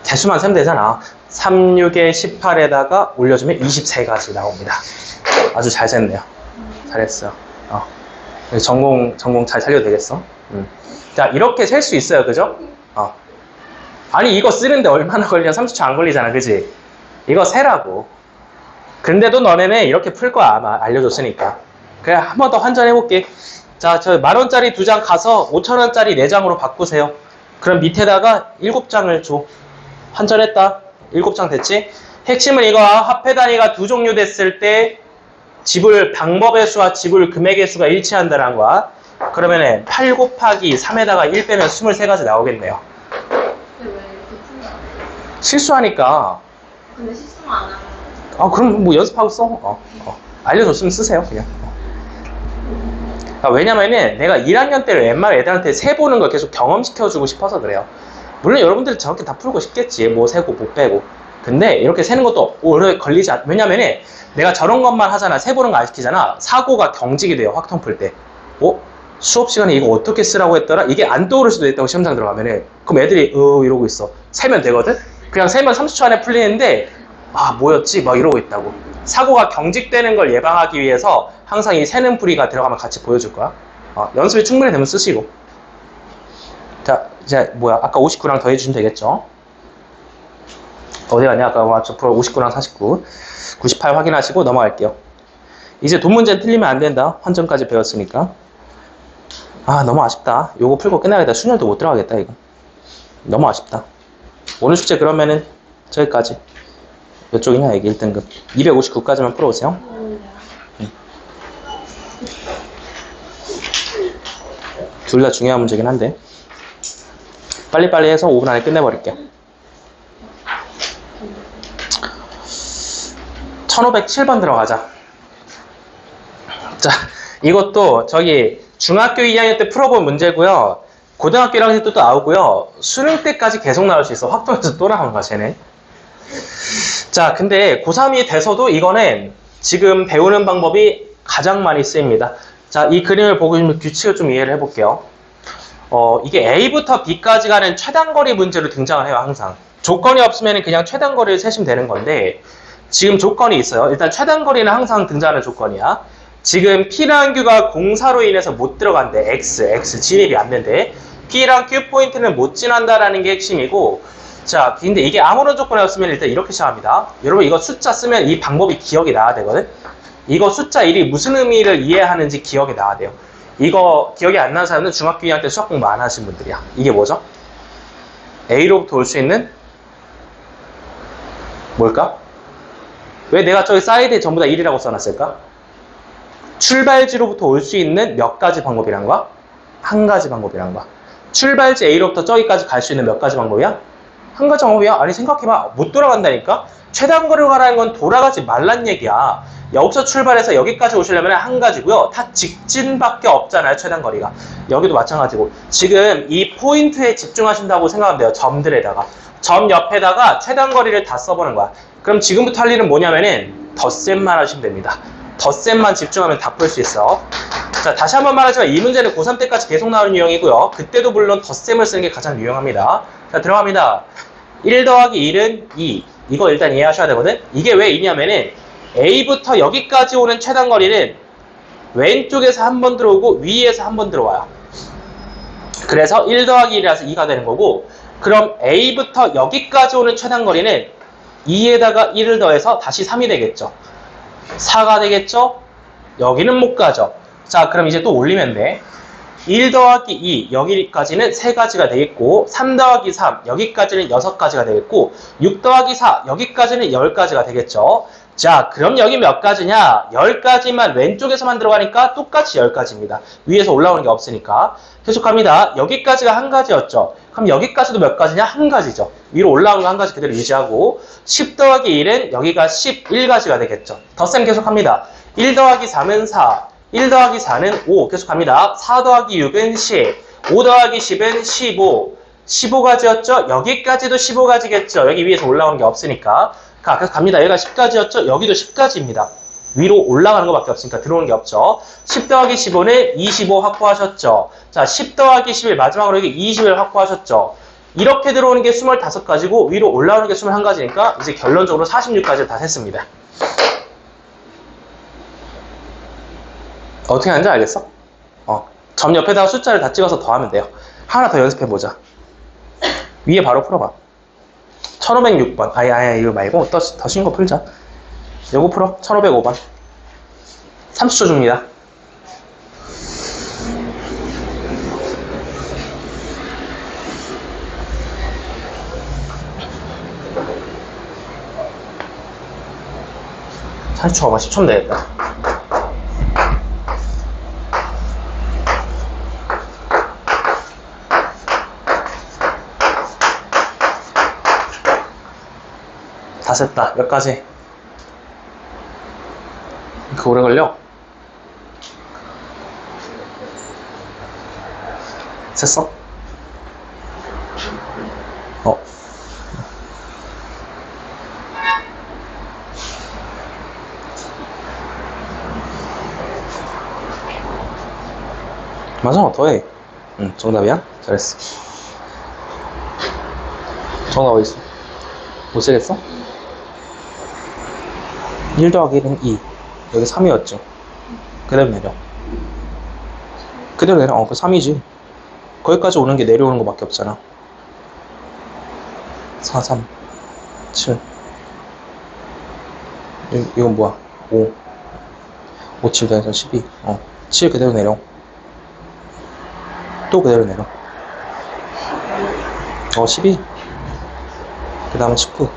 [SPEAKER 1] 개수만 세면 되잖아. 36에 18에다가 올려주면 23가지 나옵니다. 아주 잘 셌네요. 잘했어요. 전공 잘 살려도 되겠어? 자, 이렇게 셀 수 있어요. 그죠? 아니, 이거 쓰는데 얼마나 걸려? 30초 안 걸리잖아. 그지? 이거 세라고. 근데도 너네는 이렇게 풀 거야. 아마 알려줬으니까. 그래, 한 번 더 환전해볼게. 자, 저 10,000원짜리 2장 가서 5,000원짜리 4장으로 바꾸세요. 그럼 밑에다가 7장을 줘. 환전했다. 7장 됐지? 핵심은 이거야. 화폐 단위가 두 종류 됐을 때 지불 방법의 수와 지불 금액의 수가 일치한다는 거야. 그러면 8 곱하기 3에다가 1 빼면 23가지 나오겠네요.
[SPEAKER 2] 근데 왜 이렇게 푼다?
[SPEAKER 1] 실수하니까.
[SPEAKER 2] 근데 실수만 안 하면.
[SPEAKER 1] 그럼 뭐 연습하고 써. 알려줬으면 쓰세요, 그냥. 왜냐면은 내가 1학년 때를 웬만한 애들한테 세보는 걸 계속 경험시켜주고 싶어서 그래요. 물론 여러분들이 저렇게 다 풀고 싶겠지. 뭐 세고 못 빼고. 근데 이렇게 세는 것도 오래 걸리지 않. 왜냐면은 내가 저런 것만 하잖아. 세보는 거 안 시키잖아. 사고가 경직이 돼요. 확통 풀 때. 수업 시간에 이거 어떻게 쓰라고 했더라? 이게 안 떠오를 수도 있다고 시험장 들어가면은. 그럼 애들이 이러고 있어. 세면 되거든? 그냥 세면 30초 안에 풀리는데 뭐였지? 막 이러고 있다고. 사고가 경직되는 걸 예방하기 위해서 항상 이 세는 풀이가 들어가면 같이 보여줄 거야. 연습이 충분히 되면 쓰시고. 자, 이제 아까 59랑 더 해주시면 되겠죠? 어디 갔냐? 아까 59랑 49. 98 확인하시고 넘어갈게요. 이제 돈 문제는 틀리면 안 된다. 환점까지 배웠으니까. 너무 아쉽다. 요거 풀고 끝나야겠다. 순열도 못 들어가겠다, 이거. 너무 아쉽다. 오늘 숙제 그러면은 저기까지. 몇 쪽이냐, 이게 1등급. 259까지만 풀어오세요. 둘 다 중요한 문제긴 한데. 빨리빨리 해서 5분 안에 끝내버릴게요. 1507번 들어가자. 자, 이것도 중학교 2학년 때 풀어본 문제고요. 고등학교 1학년 때도 나오고요. 수능 때까지 계속 나올 수 있어. 확통에서 또 나오는 거야, 쟤네. 자, 근데 고3이 돼서도 이거는 지금 배우는 방법이 가장 많이 쓰입니다. 자, 이 그림을 보고 있는 규칙을 좀 이해를 해볼게요. 이게 A부터 B까지 가는 최단거리 문제로 등장을 해요, 항상. 조건이 없으면 그냥 최단거리를 세시면 되는 건데, 지금 조건이 있어요. 일단 최단거리는 항상 등장하는 조건이야. 지금 P라는 Q가 공사로 인해서 못 들어간대. X 진입이 안 된대. P랑 Q 포인트는 못 지난다라는 게 핵심이고, 자, 근데 이게 아무런 조건이 없으면 일단 이렇게 시작합니다. 여러분 이거 숫자 쓰면 이 방법이 기억이 나야 되거든? 이거 숫자 1이 무슨 의미를 이해하는지 기억이 나야 돼요. 이거 기억이 안 나는 사람은 중학교 2학년 때 수학 공부 안 하신 분들이야. 이게 뭐죠? A로부터 올 수 있는 뭘까? 왜 내가 저기 사이드에 전부 다 1이라고 써놨을까? 출발지로부터 올 수 있는 몇 가지 방법이란 거야? 한 가지 방법이란 거야. 출발지 A로부터 저기까지 갈 수 있는 몇 가지 방법이야? 한 가지 방법이야? 아니 생각해봐. 못 돌아간다니까? 최단거리로 가라는 건 돌아가지 말란 얘기야. 여기서 출발해서 여기까지 오시려면 한 가지고요. 다 직진밖에 없잖아요. 최단거리가. 여기도 마찬가지고. 지금 이 포인트에 집중하신다고 생각하면 돼요. 점들에다가. 점 옆에다가 최단거리를 다 써보는 거야. 그럼 지금부터 할 일은 뭐냐면은 덧셈만 하시면 됩니다. 덧셈만 집중하면 다 풀 수 있어. 자, 다시 한번 말하지만 이 문제는 고3 때까지 계속 나오는 유형이고요. 그때도 물론 덧셈을 쓰는 게 가장 유용합니다. 자, 들어갑니다. 1 더하기 1은 2. 이거 일단 이해하셔야 되거든? 이게 왜 2냐면은 A부터 여기까지 오는 최단거리는 왼쪽에서 한 번 들어오고 위에서 한 번 들어와요. 그래서 1 더하기 1이라서 2가 되는 거고, 그럼 A부터 여기까지 오는 최단거리는 2에다가 1을 더해서 다시 3이 되겠죠. 4가 되겠죠? 여기는 못 가죠. 자, 그럼 이제 또 올리면 돼. 1 더하기 2 여기까지는 3가지가 되겠고, 3 더하기 3 여기까지는 6가지가 되겠고, 6 더하기 4 여기까지는 10가지가 되겠죠. 자, 그럼 여기 몇 가지냐? 10가지만 왼쪽에서만 들어가니까 똑같이 10가지입니다. 위에서 올라오는 게 없으니까. 계속합니다. 여기까지가 한 가지였죠. 그럼 여기까지도 몇 가지냐? 한 가지죠. 위로 올라오는 거 한 가지 그대로 유지하고, 10 더하기 1은 여기가 11가지가 되겠죠. 덧셈 계속합니다. 1 더하기 3은 4, 1 더하기 4는 5. 계속합니다. 4 더하기 6은 10, 5 더하기 10은 15, 15가지였죠? 여기까지도 15가지겠죠. 여기 위에서 올라오는 게 없으니까. 그래서 갑니다. 여기가 10가지였죠? 여기도 10가지입니다. 위로 올라가는 것밖에 없으니까 들어오는 게 없죠. 10 더하기 15는 25 확보하셨죠. 자, 10 더하기 11 마지막으로 여기 21 확보하셨죠. 이렇게 들어오는 게 25가지고 위로 올라오는 게 21가지니까 이제 결론적으로 46가지를 다 셌습니다. 어떻게 하는지 알겠어? 점 옆에다가 숫자를 다 찍어서 더하면 돼요. 하나 더 연습해보자. 위에 바로 풀어봐. 1506번. 아니, 이거 말고 더 쉬운 거 풀자. 요거 풀어. 1505번. 30초 줍니다. (30초가) 10초면 되겠다. 다 셌다. 몇 가지? 그 오래 걸려? 셌어? 맞아, 더해. 응, 정답이야? 잘했어. 정답 어딨어? 못 쓰겠어? 1 더하기 1은 2. 여기 3이었죠. 그대로 내려. 그대로 내려. 그 3이지. 거기까지 오는 게 내려오는 것밖에 없잖아. 4, 3, 7. 이건 뭐야? 5. 5, 7 더해서 12. 7 그대로 내려. 또 그대로 내려. 12. 그 다음에 19.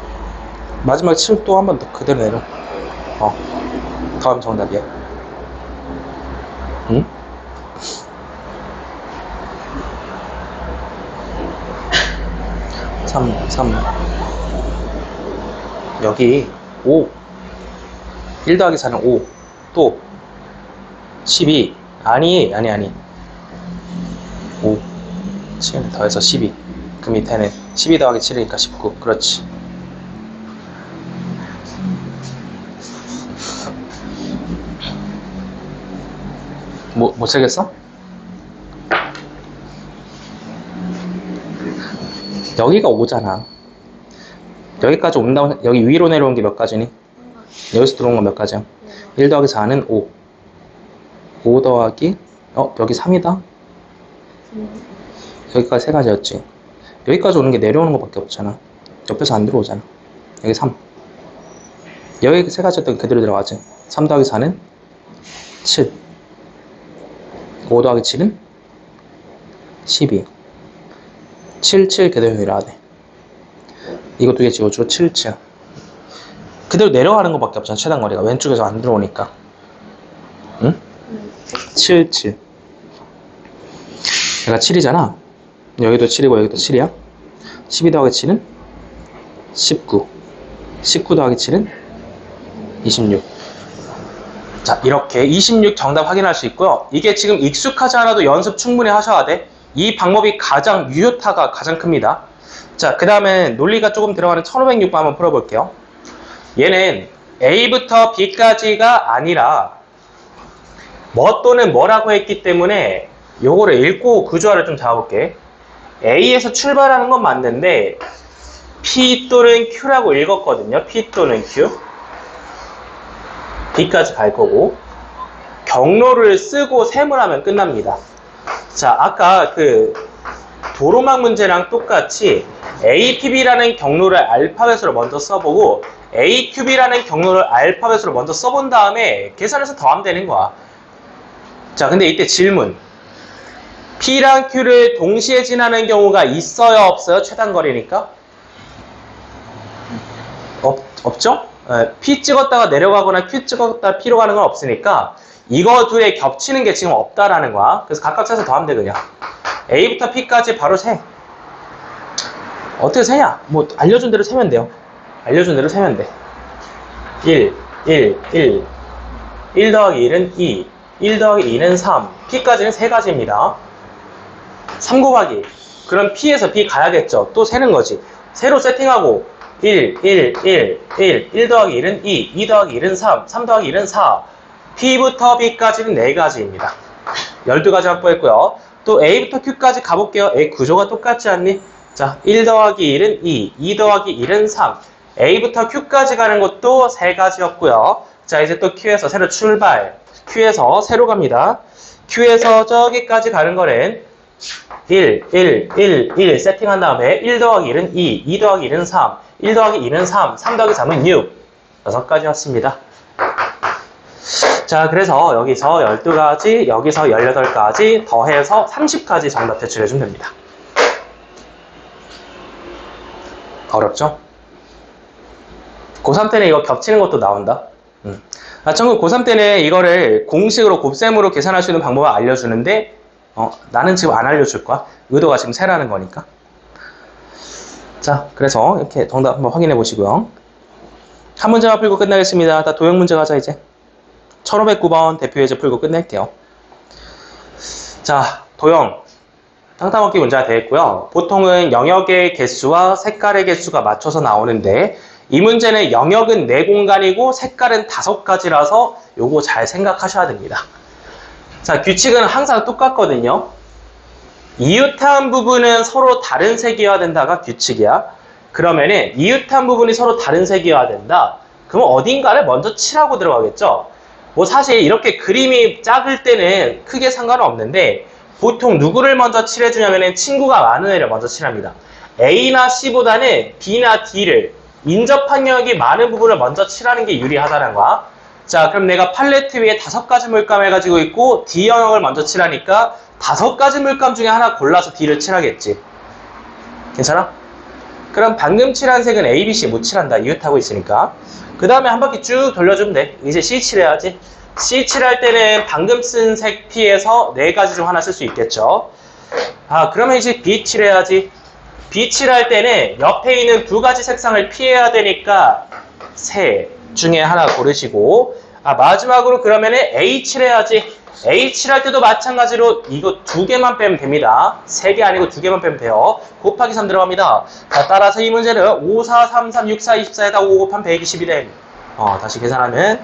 [SPEAKER 1] 마지막 7 또 한 번 더 그대로 내려. 다음 정답이야. 응? 삼. 여기 5. 1 더하기 4는 5. 또 12. 아니. 5. 7 더해서 12. 그 밑에는 12 더하기 7이니까 19. 그렇지. 못 세겠어? 여기가 5잖아. 여기까지 온다고, 여기 위로 내려온 게 몇 가지니? 여기서 들어온 건 몇 가지야? 1 더하기 4는 5. 5 더하기, 여기 3이다? 여기까지 3가지였지. 여기까지 오는 게 내려오는 것밖에 없잖아. 옆에서 안 들어오잖아. 여기 3. 여기 3가지였던 게 그대로 들어가지. 3 더하기 4는 7. 5 더하기 7은 12. 7 그대로 내려야 돼. 이것도 두 개 지워주고 7. 그대로 내려가는 것밖에 없잖아. 최단거리가 왼쪽에서 안 들어오니까. 응? 7. 얘가 7이잖아. 여기도 7이고 여기도 7이야. 12 더하기 7은 19. 19 더하기 7은 26. 자, 이렇게 26 정답 확인할 수 있고요. 이게 지금 익숙하지 않아도 연습 충분히 하셔야 돼. 이 방법이 가장 유효타가 가장 큽니다. 자, 그 다음에 논리가 조금 들어가는 1506번 한번 풀어볼게요. 얘는 A부터 B까지가 아니라 뭐 또는 뭐라고 했기 때문에 요거를 읽고 구조화를 좀 잡아볼게. A에서 출발하는 건 맞는데 P 또는 Q라고 읽었거든요. P 또는 Q. B까지 갈 거고 경로를 쓰고 셈을하면 끝납니다. 자, 아까 그 도로망 문제랑 똑같이 APB라는 경로를 알파벳으로 먼저 써보고 AQB라는 경로를 알파벳으로 먼저 써본 다음에 계산해서 더하면 되는 거야. 자, 근데 이때 질문. P랑 Q를 동시에 지나는 경우가 있어요, 없어요? 최단거리니까? 없죠? P 찍었다가 내려가거나 Q 찍었다가 P로 가는 건 없으니까 이거 둘에 겹치는 게 지금 없다라는 거야. 그래서 각각 세서 더하면 돼, 그냥. A부터 P까지 바로 세. 어떻게 세냐? 뭐 알려준 대로 세면 돼요. 알려준 대로 세면 돼. 1, 1, 1. 1 더하기 1은 2. 1 더하기 2는 3. P까지는 3가지입니다. 3 곱하기. 그럼 P에서 B 가야겠죠. 또 세는 거지. 세로 세팅하고 1, 1, 1, 1. 1 더하기 1은 2. 2 더하기 1은 3. 3 더하기 1은 4. P부터 B까지는 4가지입니다. 12가지 확보했고요. 또 A부터 Q까지 가볼게요. A 구조가 똑같지 않니? 자, 1 더하기 1은 2. 2 더하기 1은 3. A부터 Q까지 가는 것도 3가지였고요. 자, 이제 또 Q에서 새로 출발. Q에서 새로 갑니다. Q에서 저기까지 가는 거는 1, 1, 1, 1 세팅한 다음에 1 더하기 1은 2, 2 더하기 1은 3, 1 더하기 2는 3, 3 더하기 3은 6. 6가지 왔습니다. 자, 그래서 여기서 12가지, 여기서 18가지 더해서 30가지 정답 대출해주면 됩니다. 어렵죠? 고3 때는 이거 겹치는 것도 나온다. 참고로 고3 때는 이거를 공식으로 곱셈으로 계산할 수 있는 방법을 알려주는데 나는 지금 안 알려줄 거야. 의도가 지금 세라는 거니까. 자, 그래서 이렇게 정답 한번 확인해 보시고요. 한 문제만 풀고 끝나겠습니다. 다 도형 문제 가자 이제. 1509번 대표 예제 풀고 끝낼게요. 자, 도형. 땅따먹기 문제가 되겠고요. 보통은 영역의 개수와 색깔의 개수가 맞춰서 나오는데 이 문제는 영역은 4공간이고 색깔은 5가지라서 요거 잘 생각하셔야 됩니다. 자, 규칙은 항상 똑같거든요. 이웃한 부분은 서로 다른 색이어야 된다가 규칙이야. 그러면은 이웃한 부분이 서로 다른 색이어야 된다. 그럼 어딘가를 먼저 칠하고 들어가겠죠. 뭐 사실 이렇게 그림이 작을 때는 크게 상관은 없는데 보통 누구를 먼저 칠해주냐면은 친구가 많은 애를 먼저 칠합니다. A나 C보다는 B나 D를 인접한 영역이 많은 부분을 먼저 칠하는 게 유리하다는 거야. 자, 그럼 내가 팔레트 위에 5가지 물감을 가지고 있고 D 영역을 먼저 칠하니까 5가지 물감 중에 하나 골라서 D를 칠하겠지. 괜찮아? 그럼 방금 칠한 색은 A, B, C 못 칠한다. 이웃하고 있으니까. 그 다음에 한 바퀴 쭉 돌려주면 돼. 이제 C 칠해야지. C 칠할 때는 방금 쓴 색 P에서 4가지 중 하나 쓸 수 있겠죠. 아, 그러면 이제 B 칠해야지. B 칠할 때는 옆에 있는 2가지 색상을 피해야 되니까 세 중에 하나 고르시고, 아, 마지막으로 그러면은 A 칠해야지. A 칠할 때도 마찬가지로 이거 2개만 빼면 됩니다. 3개 아니고 2개만 빼면 돼요. 곱하기 3 들어갑니다. 자, 따라서 이 문제는 5, 4, 3, 3, 6, 4, 24에다 5 곱하면 120이 돼. 다시 계산하면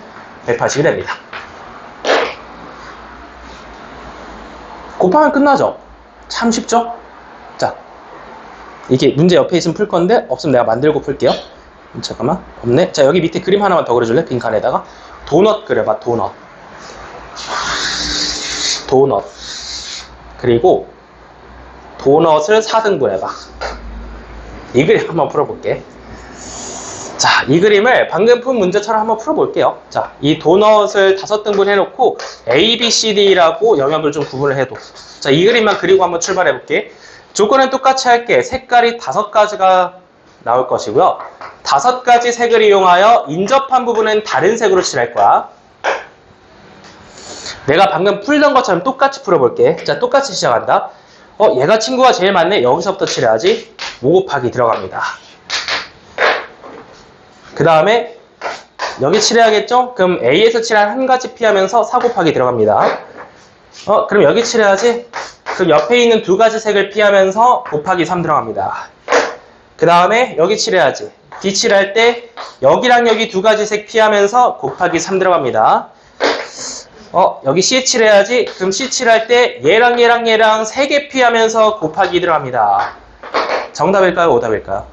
[SPEAKER 1] 180이 됩니다. 곱하면 끝나죠? 참 쉽죠? 자, 이게 문제 옆에 있으면 풀 건데 없으면 내가 만들고 풀게요. 잠깐만, 없네. 자, 여기 밑에 그림 하나만 더 그려줄래? 빈칸에다가 도넛 그려봐. 도넛. 도넛. 그리고 도넛을 4등분 해봐. 이 그림 한번 풀어볼게. 자, 이 그림을 방금 푼 문제처럼 한번 풀어볼게요. 자, 이 도넛을 5등분 해놓고 A, B, C, D라고 영역을 좀 구분을 해도. 자, 이 그림만 그리고 한번 출발해볼게. 조건은 똑같이 할게. 색깔이 5가지가 나올 것이고요. 5가지 색을 이용하여 인접한 부분은 다른 색으로 칠할 거야. 내가 방금 풀던 것처럼 똑같이 풀어볼게. 자, 똑같이 시작한다. 얘가 친구가 제일 많네. 여기서부터 칠해야지. 5 곱하기 들어갑니다. 그 다음에 여기 칠해야겠죠? 그럼 A에서 칠한 한 가지 피하면서 4 곱하기 들어갑니다. 그럼 여기 칠해야지? 그럼 옆에 있는 두 가지 색을 피하면서 곱하기 3 들어갑니다. 그 다음에 여기 칠해야지. D 칠할 때 여기랑 여기 두 가지 색 피하면서 곱하기 3 들어갑니다. 여기 C 칠해야지. 그럼 C 칠할 때 얘랑 얘랑 얘랑 세 개 피하면서 곱하기 들어갑니다. 정답일까요? 오답일까요?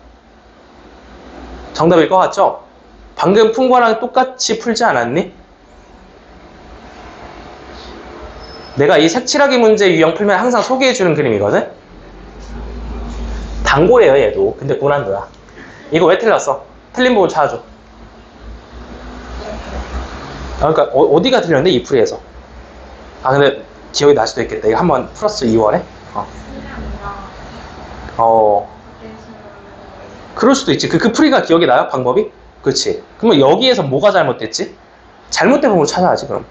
[SPEAKER 1] 정답일 것 같죠? 방금 푼 거랑 똑같이 풀지 않았니? 내가 이 색칠하기 문제 유형 풀면 항상 소개해주는 그림이거든? 단골이에요, 얘도. 근데 고난도야. 이거 왜 틀렸어? 틀린 부분 찾아줘. 그러니까 어디가 틀렸는데? 이 풀이에서. 근데 기억이 날 수도 있겠다. 이거 한번 풀었어, 2월에? 그럴 수도 있지. 그 풀이가 기억이 나요? 방법이? 그렇지. 그러면 여기에서 뭐가 잘못됐지? 잘못된 부분을 찾아야지, 그럼.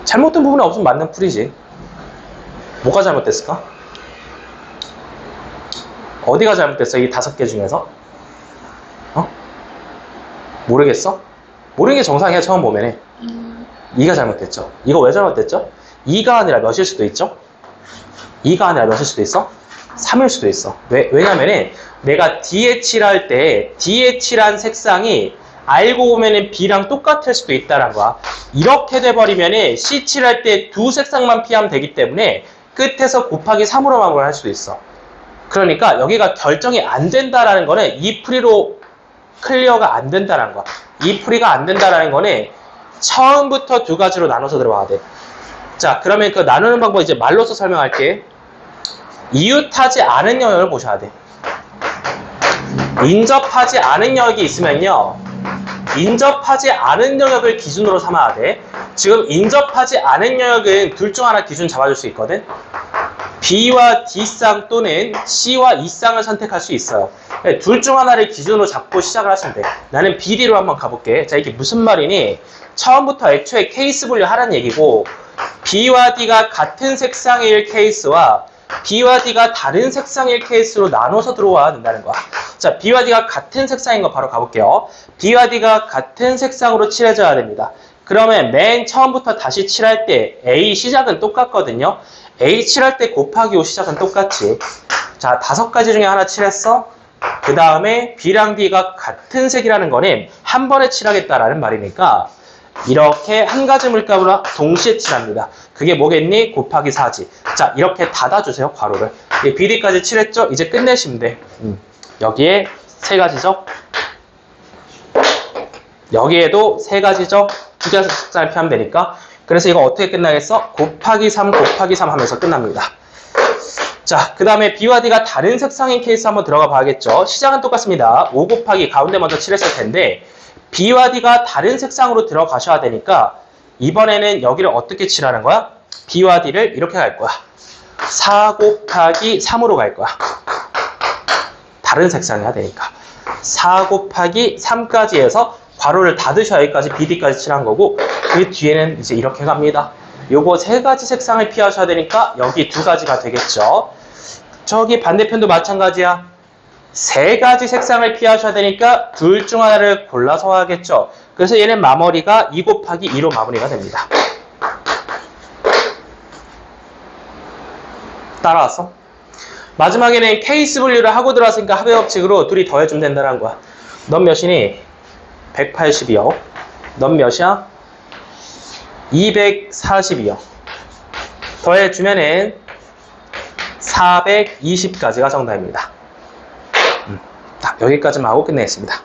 [SPEAKER 1] 잘못된 부분이 없으면 맞는 풀이지. 뭐가 잘못됐을까? 어디가 잘못됐어? 이 5개 중에서? 모르겠어? 모르는 게 정상이야, 처음 보면은. 2가 잘못됐죠. 이거 왜 잘못됐죠? 2가 아니라 몇일 수도 있죠? 2가 아니라 몇일 수도 있어? 3일 수도 있어. 왜냐면은 내가 D에 칠할 때 D에 칠한 색상이 알고 보면은 B랑 똑같을 수도 있다는 거야. 이렇게 돼버리면은 C 칠할 때 두 색상만 피하면 되기 때문에 끝에서 곱하기 3으로 마무리할 수도 있어. 그러니까 여기가 결정이 안 된다라는 거는 이 풀이로 클리어가 안 된다는 거야. 이 풀이가 안 된다라는 거는 처음부터 두 가지로 나눠서 들어가야 돼. 자, 그러면 그 나누는 방법 이제 말로써 설명할게. 이웃하지 않은 영역을 보셔야 돼. 인접하지 않은 영역이 있으면요. 인접하지 않은 영역을 기준으로 삼아야 돼. 지금 인접하지 않은 영역은 둘 중 하나 기준 잡아줄 수 있거든. B와 D쌍 또는 C와 E쌍을 선택할 수 있어요. 둘 중 하나를 기준으로 잡고 시작을 하시면 돼. 나는 BD로 한번 가볼게. 자, 이게 무슨 말이니? 처음부터 애초에 케이스 분류하라는 얘기고 B와 D가 같은 색상일 케이스와 B와 D가 다른 색상일 케이스로 나눠서 들어와야 된다는 거야. 자, B와 D가 같은 색상인 거 바로 가볼게요. B와 D가 같은 색상으로 칠해져야 됩니다. 그러면 맨 처음부터 다시 칠할 때 A 시작은 똑같거든요. A 칠할 때 곱하기 5 시작은 똑같지. 자, 5가지 중에 하나 칠했어. 그 다음에 B랑 D가 같은 색이라는 거는 한 번에 칠하겠다라는 말이니까 이렇게 한 가지 물감으로 동시에 칠합니다. 그게 뭐겠니? 곱하기 4지. 자, 이렇게 닫아주세요, 괄호를. BD까지 칠했죠? 이제 끝내시면 돼. 여기에 3가지죠? 여기에도 3가지죠? 2가지 숫자를 피하면 되니까. 그래서 이거 어떻게 끝나겠어? 곱하기 3, 곱하기 3 하면서 끝납니다. 자, 그 다음에 B와 D가 다른 색상인 케이스 한번 들어가 봐야겠죠? 시작은 똑같습니다. 5 곱하기 가운데 먼저 칠했을 텐데 B와 D가 다른 색상으로 들어가셔야 되니까 이번에는 여기를 어떻게 칠하는 거야? B와 D를 이렇게 갈 거야. 4 곱하기 3으로 갈 거야. 다른 색상이야 되니까. 4 곱하기 3까지 해서 괄호를 닫으셔야 여기까지 BD까지 칠한 거고 그 뒤에는 이제 이렇게 갑니다. 요거 3가지 색상을 피하셔야 되니까 여기 2가지가 되겠죠. 저기 반대편도 마찬가지야. 3가지 색상을 피하셔야 되니까 둘 중 하나를 골라서 하겠죠. 그래서 얘는 마무리가 2 곱하기 2로 마무리가 됩니다. 따라왔어? 마지막에는 케이스 분류를 하고 들어왔으니까 합의 법칙으로 둘이 더해주면 된다는 거야. 넌 몇이니? 180이요. 넌 몇이야? 240이요. 더해주면은 420까지가 정답입니다. 자, 여기까지만 하고 끝내겠습니다.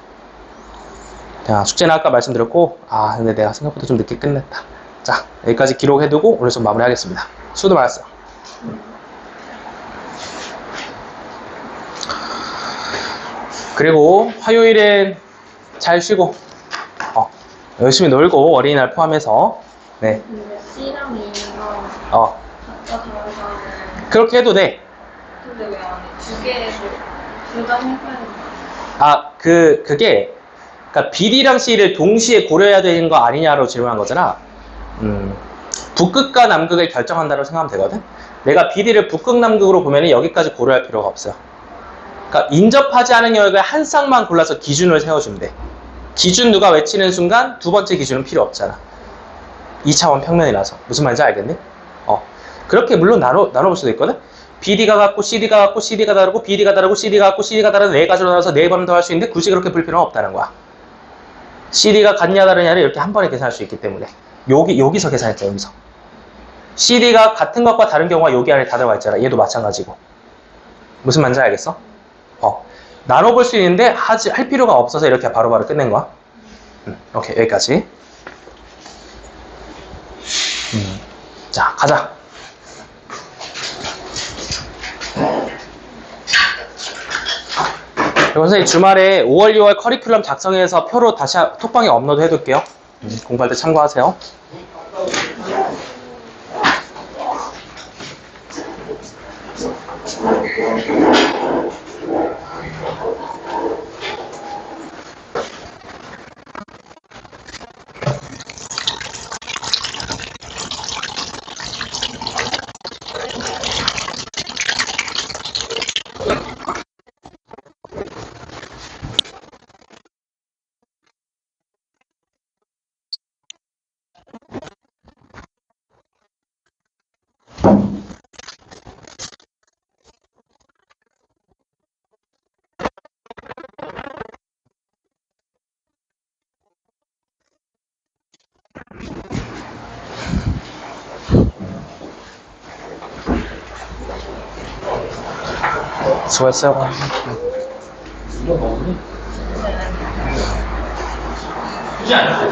[SPEAKER 1] 자, 숙제는 아까 말씀드렸고, 근데 내가 생각보다 좀 늦게 끝냈다. 자, 여기까지 기록해두고 오늘 좀 마무리하겠습니다. 수고 많았어. 그리고 화요일엔 잘 쉬고, 열심히 놀고, 어린이날 포함해서. 네.
[SPEAKER 2] 근데 C랑 E가
[SPEAKER 1] 어,
[SPEAKER 2] 각자 들어가는.
[SPEAKER 1] 그렇게 해도 돼.
[SPEAKER 2] 근데 왜 안 해? 두 개를 둘다 해봐야 된다.
[SPEAKER 1] 그게, 그러니까 BD랑 C를 동시에 고려해야 되는 거 아니냐로 질문한 거잖아. 북극과 남극을 결정한다고 생각하면 되거든. 내가 BD를 북극, 남극으로 보면 여기까지 고려할 필요가 없어요. 그러니까 인접하지 않은 영역을 한 쌍만 골라서 기준을 세워주면 돼. 기준 누가 외치는 순간 두 번째 기준은 필요 없잖아. 2차원 평면이라서. 무슨 말인지 알겠니? 그렇게 물론 나눠볼 수도 있거든? BD가 같고 CD가 같고 CD가 다르고 BD가 다르고 CD가 같고 CD가 다르고 네 가지로 나눠서 네 번 더 할 수 있는데 굳이 그렇게 볼 필요는 없다는 거야. CD가 같냐 다르냐를 이렇게 한 번에 계산할 수 있기 때문에 여기서 계산했죠. 여기서. CD가 같은 것과 다른 경우가 여기 안에 다 들어가 있잖아. 얘도 마찬가지고. 무슨 말인지 알겠어? 나눠볼 수 있는데 할 필요가 없어서 이렇게 바로바로 끝낸 거야. 오케이, 여기까지. 자, 가자. 선생님 주말에 5월, 6월 커리큘럼 작성해서 표로 다시 톡방에 업로드 해둘게요. 공부할 때 참고하세요. 수고했어요.
[SPEAKER 3] 굳이 안 해.